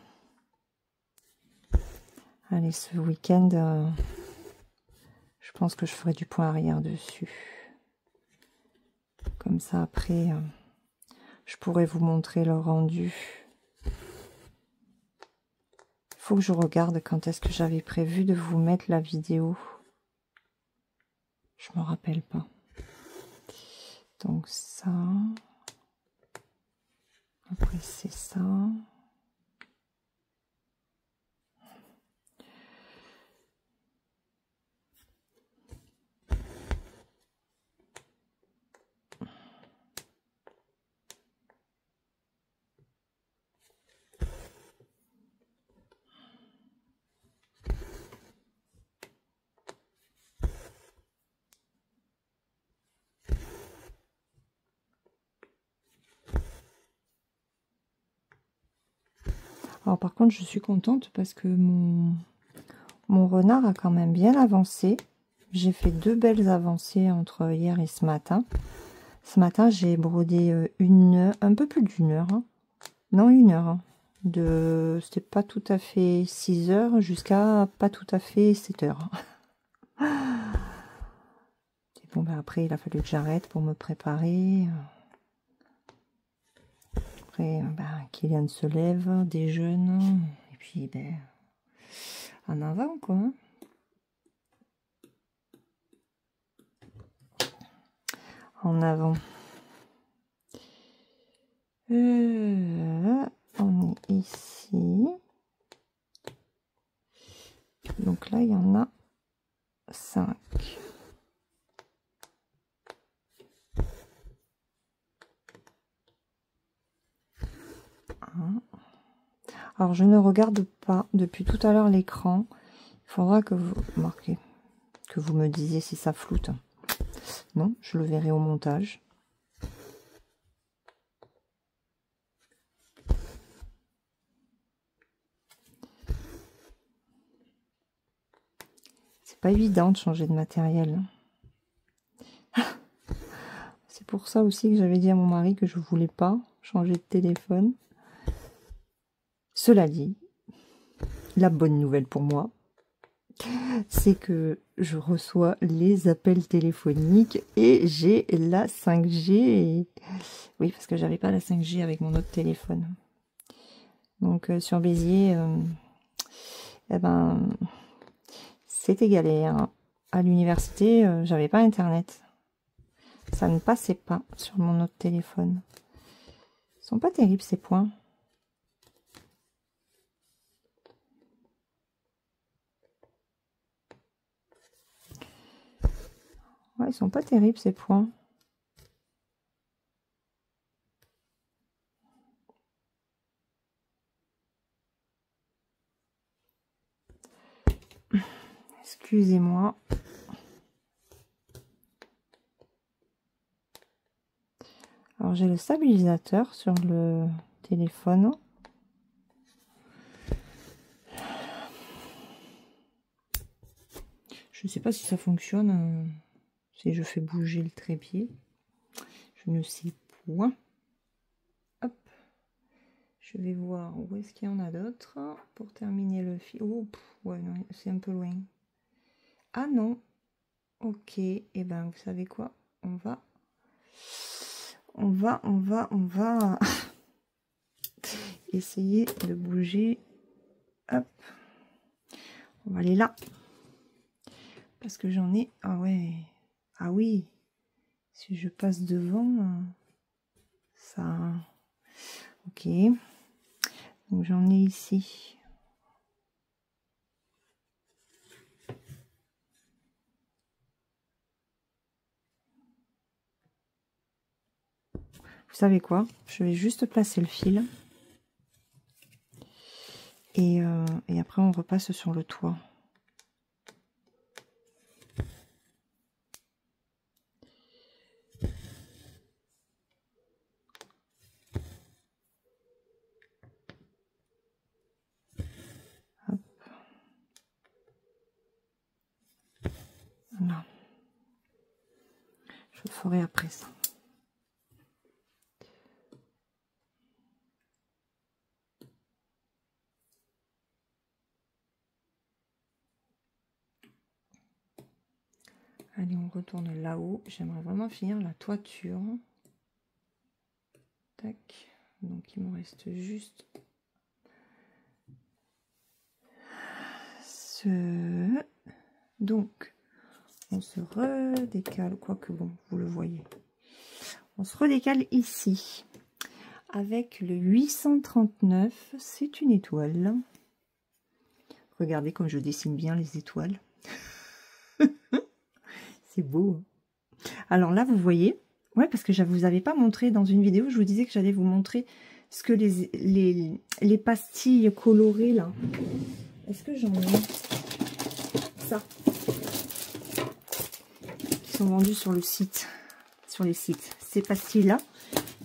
Allez, ce week-end, je pense que je ferai du point arrière dessus. Comme ça, après, je pourrais vous montrer le rendu. Il faut que je regarde quand est-ce que j'avais prévu de vous mettre la vidéo. Je me rappelle pas. Donc ça. Après, c'est ça. Alors par contre, je suis contente parce que mon renard a quand même bien avancé. J'ai fait 2 belles avancées entre hier et ce matin. Ce matin, j'ai brodé un peu plus d'1 heure. Hein. Non, 1 heure. Hein. C'était pas tout à fait 6 heures jusqu'à pas tout à fait 7 heures. Et bon, ben après, il a fallu que j'arrête pour me préparer. après, Kylian se lève, déjeune, et puis, en avant, quoi. Hein. En avant. On est ici. Donc là, il y en a 5. Alors, je ne regarde pas depuis tout à l'heure l'écran. Il faudra que vous marquez, que vous me disiez si ça floute. Non, je le verrai au montage. C'est pas évident de changer de matériel. C'est pour ça aussi que j'avais dit à mon mari que je voulais pas changer de téléphone. Cela dit, la bonne nouvelle pour moi, c'est que je reçois les appels téléphoniques et j'ai la 5G. Oui, parce que j'avais pas la 5G avec mon autre téléphone. Donc sur Béziers, c'était galère. À l'université, j'avais pas internet. Ça ne passait pas sur mon autre téléphone. Ils sont pas terribles ces points. Ouais, ils sont pas terribles ces points. Excusez-moi. Alors j'ai le stabilisateur sur le téléphone. Je ne sais pas si ça fonctionne. Si je fais bouger le trépied. Je ne sais point. Hop. Je vais voir où est-ce qu'il y en a d'autres. Pour terminer le fil. Oh, ouais, non, c'est un peu loin. Ah non. Ok. Et ben, vous savez quoi? On va essayer de bouger. Hop. On va aller là. Parce que j'en ai... Ah ouais. Ah oui. Si je passe devant, ça... Ok. Donc j'en ai ici. Vous savez quoi? Je vais juste placer le fil. Et après on repasse sur le toit. Hop. Voilà. Je le ferai après ça. Allez, on retourne là-haut. J'aimerais vraiment finir la toiture. Tac. Donc, il me reste juste ce... Donc, on se redécale. Quoique, bon, vous le voyez. On se redécale ici. Avec le 839. C'est une étoile. Regardez comme je dessine bien les étoiles. C'est beau. Alors là, vous voyez, ouais, parce que je ne vous avais pas montré dans une vidéo, je vous disais que j'allais vous montrer ce que les pastilles colorées, là. Est-ce que j'en ai ça? Qui sont vendues sur le site, sur les sites. Ces pastilles-là,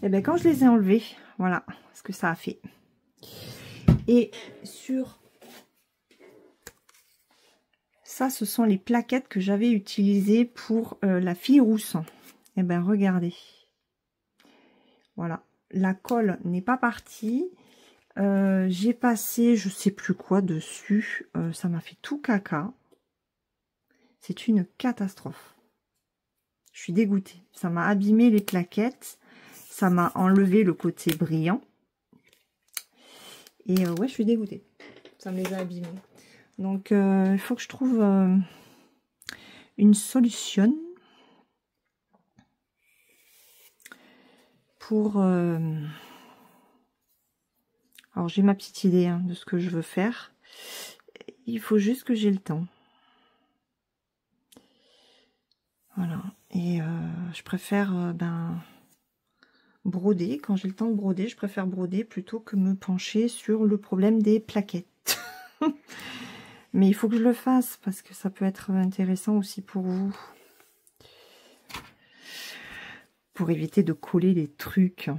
et bien quand je les ai enlevées, voilà ce que ça a fait. Et sur... Ça, ce sont les plaquettes que j'avais utilisées pour la fille rousse. Et bien, regardez. Voilà. La colle n'est pas partie. J'ai passé, je sais plus quoi dessus. Ça m'a fait tout caca. C'est une catastrophe. Je suis dégoûtée. Ça m'a abîmé les plaquettes. Ça m'a enlevé le côté brillant. Et ouais, je suis dégoûtée. Ça me les a abîmés. Donc, il faut que je trouve une solution pour... alors, j'ai ma petite idée hein, de ce que je veux faire. Il faut juste que j'ai le temps. Voilà. Et je préfère broder. Quand j'ai le temps de broder, je préfère broder plutôt que me pencher sur le problème des plaquettes. Mais il faut que je le fasse parce que ça peut être intéressant aussi pour vous. Pour éviter de coller les trucs.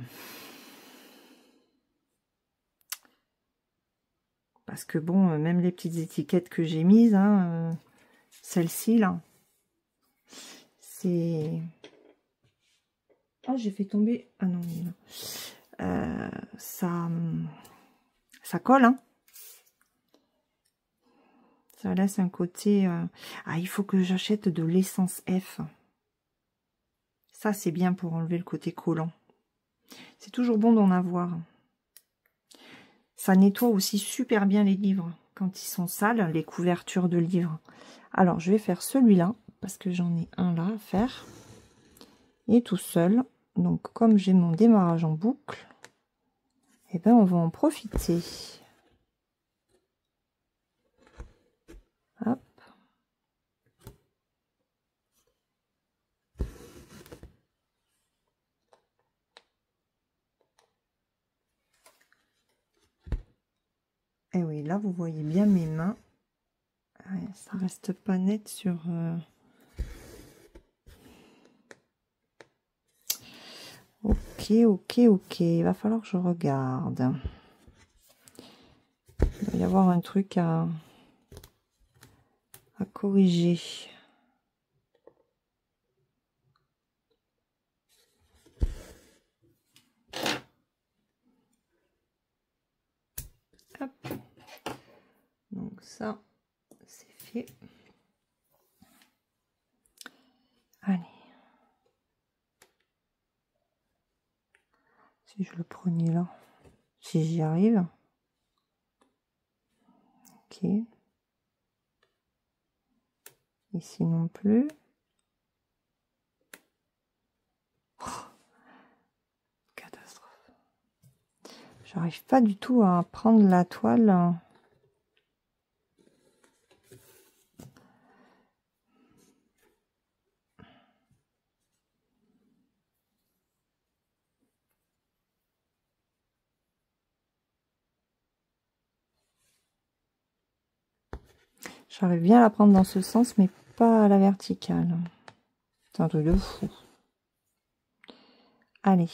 Parce que bon, même les petites étiquettes que j'ai mises, hein, celle-ci là, c'est... Oh, j'ai fait tomber... Ah non, non. Ça colle, hein. Ça laisse un côté... Ah, il faut que j'achète de l'essence F. Ça, c'est bien pour enlever le côté collant. C'est toujours bon d'en avoir. Ça nettoie aussi super bien les livres. Quand ils sont sales, les couvertures de livres. Alors, je vais faire celui-là, parce que j'en ai un là à faire. Et tout seul. Donc, comme j'ai mon démarrage en boucle, eh ben, on va en profiter. Hop. Et oui, là, vous voyez bien mes mains. Ouais, ça reste pas net sur... Ok, ok, ok. Il va falloir que je regarde. Il doit y avoir un truc à corriger. Hop. Donc ça, c'est fait. Allez. Si je le prenais là, si j'y arrive. Ok. Ici non plus. Oh, catastrophe. J'arrive pas du tout à prendre la toile. J'arrive bien à la prendre dans ce sens, mais pas à la verticale. C'est un truc de fou. Allez.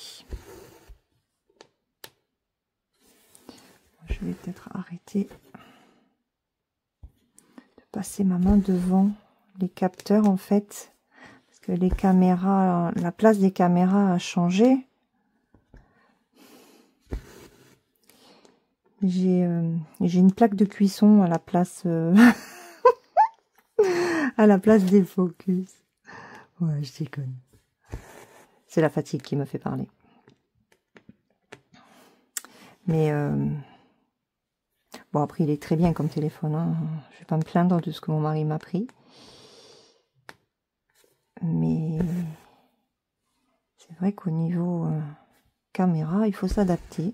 Je vais peut-être arrêter de passer ma main devant les capteurs, en fait. Parce que les caméras, la place des caméras a changé. J'ai une plaque de cuisson à la place... à la place des focus. Ouais, je déconne. C'est la fatigue qui me fait parler. Mais bon, après, il est très bien comme téléphone. Hein. Je vais pas me plaindre de ce que mon mari m'a pris. Mais c'est vrai qu'au niveau caméra, il faut s'adapter.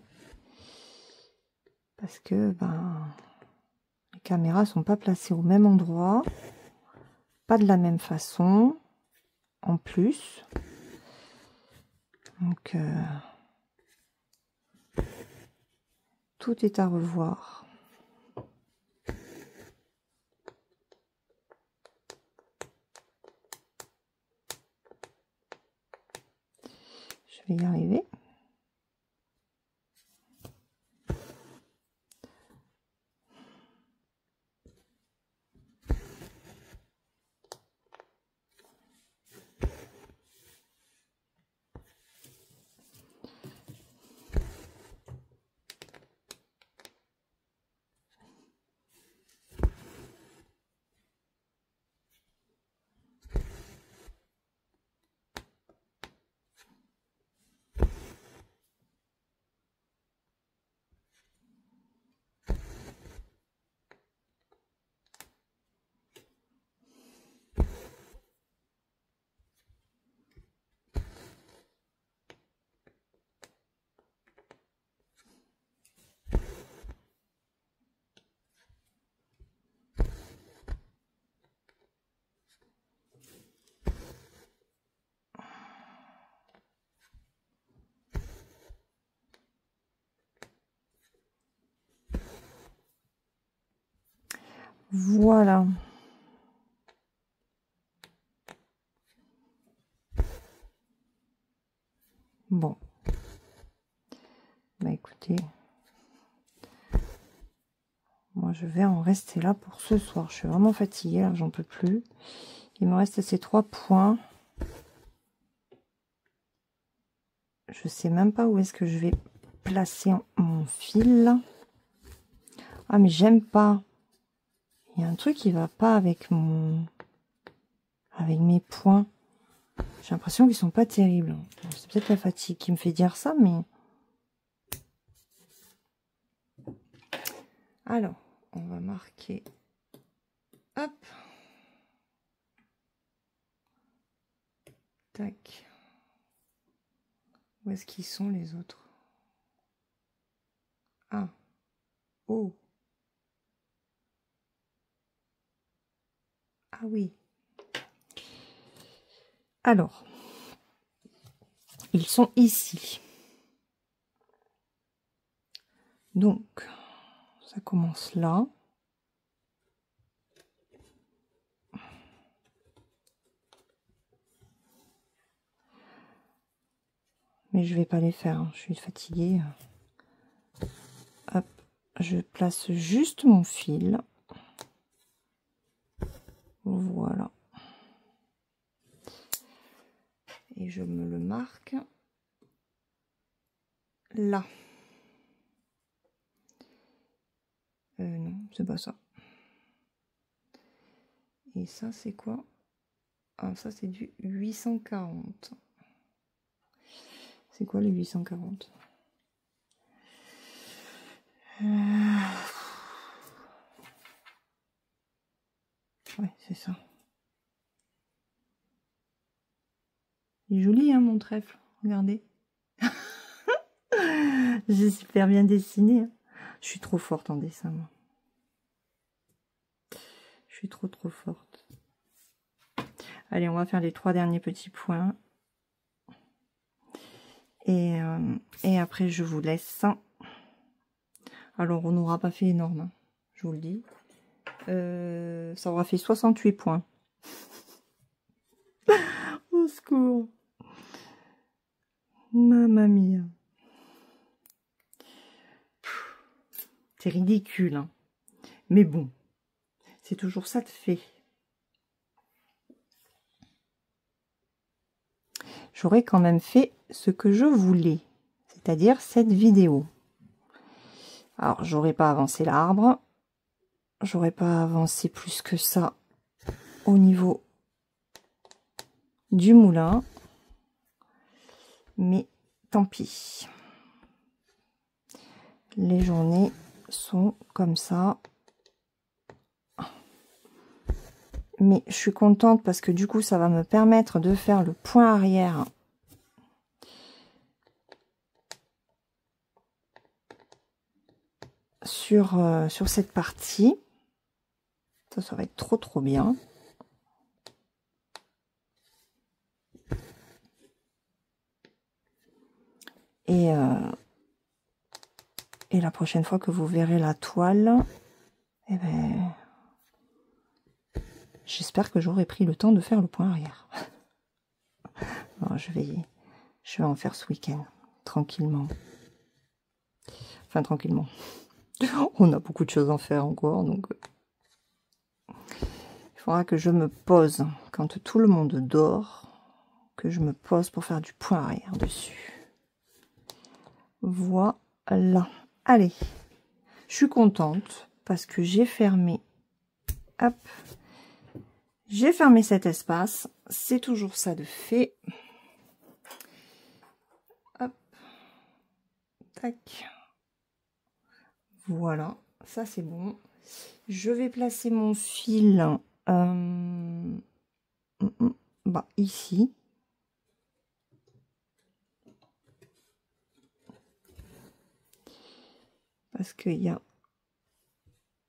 Parce que les caméras sont pas placées au même endroit. Pas de la même façon. En plus. Donc, tout est à revoir. Je vais y arriver. Voilà. Bon. Bah écoutez, moi je vais en rester là pour ce soir. Je suis vraiment fatiguée, là, j'en peux plus. Il me reste ces 3 points. Je sais même pas où est-ce que je vais placer mon fil. Ah mais j'aime pas. Il y a un truc qui va pas avec mes points. J'ai l'impression qu'ils sont pas terribles. C'est peut-être la fatigue qui me fait dire ça, mais... Alors, on va marquer... Hop. Tac. Où est-ce qu'ils sont les autres? Ah. Oh. Ah oui. Alors. Ils sont ici. Donc, ça commence là. Mais je vais pas les faire, hein. Je suis fatiguée. Hop, je place juste mon fil. Voilà. Et je me le marque là. Non, c'est pas ça. Et ça, c'est quoi? Ah, ça, c'est du 840. C'est quoi les 840? Ouais, c'est ça. Il est joli, hein, mon trèfle. Regardez. J'ai super bien dessiné. Hein. Je suis trop forte en dessin, moi. Je suis trop forte. Allez, on va faire les 3 derniers petits points. Et après, je vous laisse. Alors, on n'aura pas fait énorme, hein, je vous le dis. Ça aura fait 68 points. Au secours. Mamma mia. C'est ridicule, hein. Mais bon, c'est toujours ça de fait. J'aurais quand même fait ce que je voulais, c'est-à-dire cette vidéo. Alors, j'aurais pas avancé l'arbre, j'aurais pas avancé plus que ça au niveau du moulin, mais tant pis. Les journées sont comme ça. Mais je suis contente parce que du coup, ça va me permettre de faire le point arrière sur cette partie. Ça va être trop bien. Et la prochaine fois que vous verrez la toile, eh ben, j'espère que j'aurai pris le temps de faire le point arrière. Alors, je vais en faire ce week-end, tranquillement. Enfin, tranquillement. On a beaucoup de choses à faire encore, donc... Il faudra que je me pose quand tout le monde dort, que je me pose pour faire du point arrière dessus. Voilà. Allez, je suis contente parce que j'ai fermé. Hop. J'ai fermé cet espace. C'est toujours ça de fait. Hop. Tac. Voilà. Ça, c'est bon. Je vais placer mon fil ici. Parce qu'il y a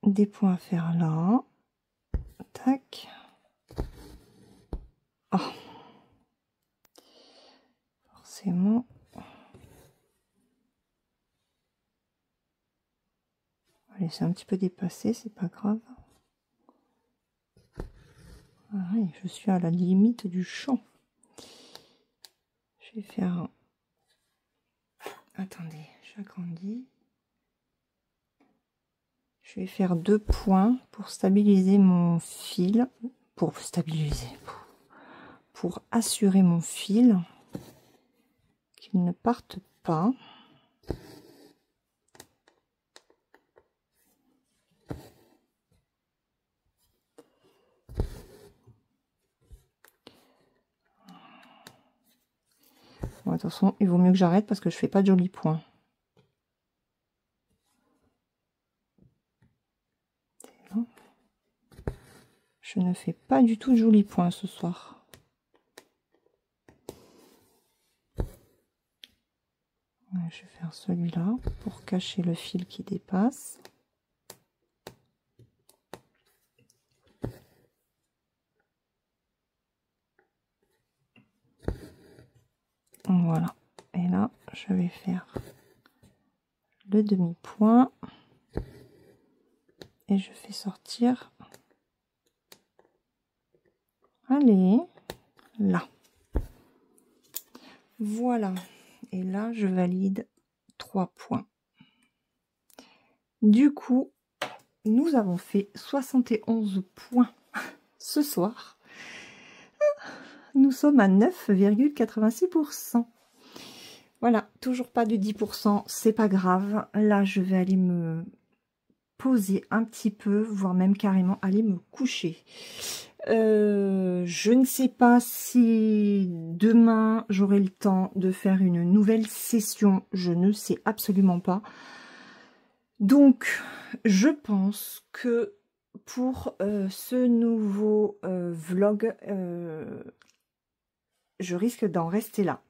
des points à faire là. Tac. Oh. Forcément. On va laisser un petit peu dépasser, c'est pas grave. est, je suis à la limite du champ. Je vais faire... Attendez, j'agrandis. Je vais faire 2 points pour stabiliser mon fil. Pour stabiliser. Pour assurer mon fil. Qu'il ne parte pas. Bon, attention, il vaut mieux que j'arrête parce que je fais pas de jolis points. Je ne fais pas du tout de jolis points ce soir. Je vais faire celui-là pour cacher le fil qui dépasse. Voilà. Et là, je vais faire le demi-point. Et je fais sortir. Allez, là. Voilà. Et là, je valide 3 points. Du coup, nous avons fait 71 points ce soir. Nous sommes à 9,86%. Voilà, toujours pas de 10%, c'est pas grave. Là, je vais aller me poser un petit peu, voire même carrément aller me coucher. Je ne sais pas si demain j'aurai le temps de faire une nouvelle session, je ne sais absolument pas. Donc, je pense que pour ce nouveau vlog, je risque d'en rester là.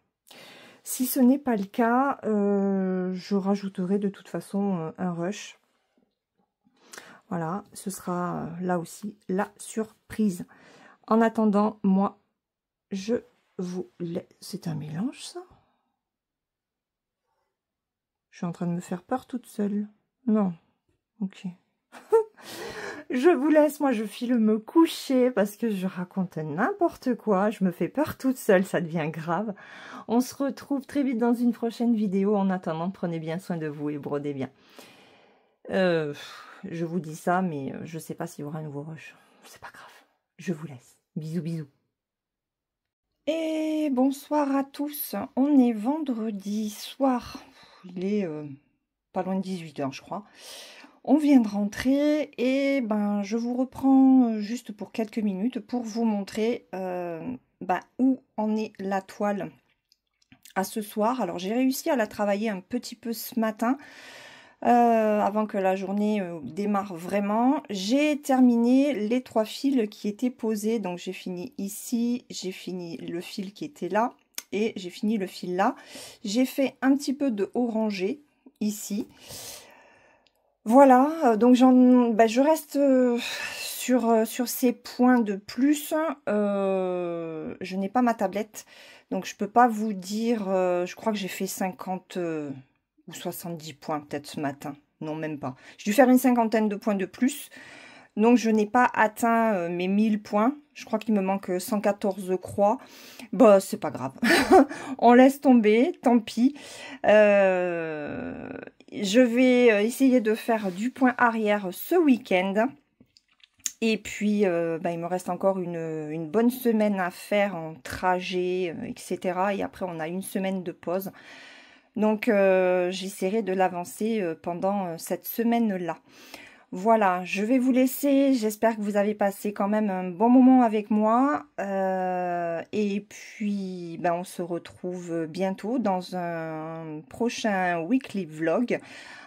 Si ce n'est pas le cas, je rajouterai de toute façon un rush. Voilà, ce sera là aussi la surprise. En attendant, moi, je vous laisse. C'est un mélange, ça? Je suis en train de me faire peur toute seule. Non. Ok. Je vous laisse, moi je file me coucher parce que je raconte n'importe quoi. Je me fais peur toute seule, ça devient grave. On se retrouve très vite dans une prochaine vidéo. En attendant, prenez bien soin de vous et brodez bien. Je vous dis ça, mais je sais pas s'il y aura un nouveau rush. C'est pas grave. Je vous laisse. Bisous, bisous. Et bonsoir à tous. On est vendredi soir. Il est pas loin de 18 h, je crois. On vient de rentrer et ben je vous reprends juste pour quelques minutes pour vous montrer où en est la toile à ce soir. Alors j'ai réussi à la travailler un petit peu ce matin avant que la journée démarre vraiment. J'ai terminé les 3 fils qui étaient posés, donc j'ai fini ici, j'ai fini le fil qui était là et j'ai fini le fil là. J'ai fait un petit peu de orangé ici. Voilà, donc je reste sur ces points de plus. Je n'ai pas ma tablette, donc je peux pas vous dire, je crois que j'ai fait 50 ou 70 points peut-être ce matin. Non, même pas. J'ai dû faire une cinquantaine de points de plus. Donc je n'ai pas atteint mes 1000 points. Je crois qu'il me manque 114 croix. Bah, c'est pas grave. On laisse tomber, tant pis. Je vais essayer de faire du point arrière ce week-end. Et puis, il me reste encore une bonne semaine à faire en trajet, etc. Et après, on a une semaine de pause. Donc, j'essaierai de l'avancer pendant cette semaine-là. Voilà, je vais vous laisser. J'espère que vous avez passé quand même un bon moment avec moi. Et puis, on se retrouve bientôt dans un prochain weekly vlog.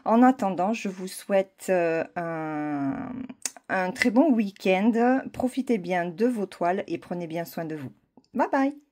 En attendant, je vous souhaite un très bon week-end. Profitez bien de vos toiles et prenez bien soin de vous. Bye bye!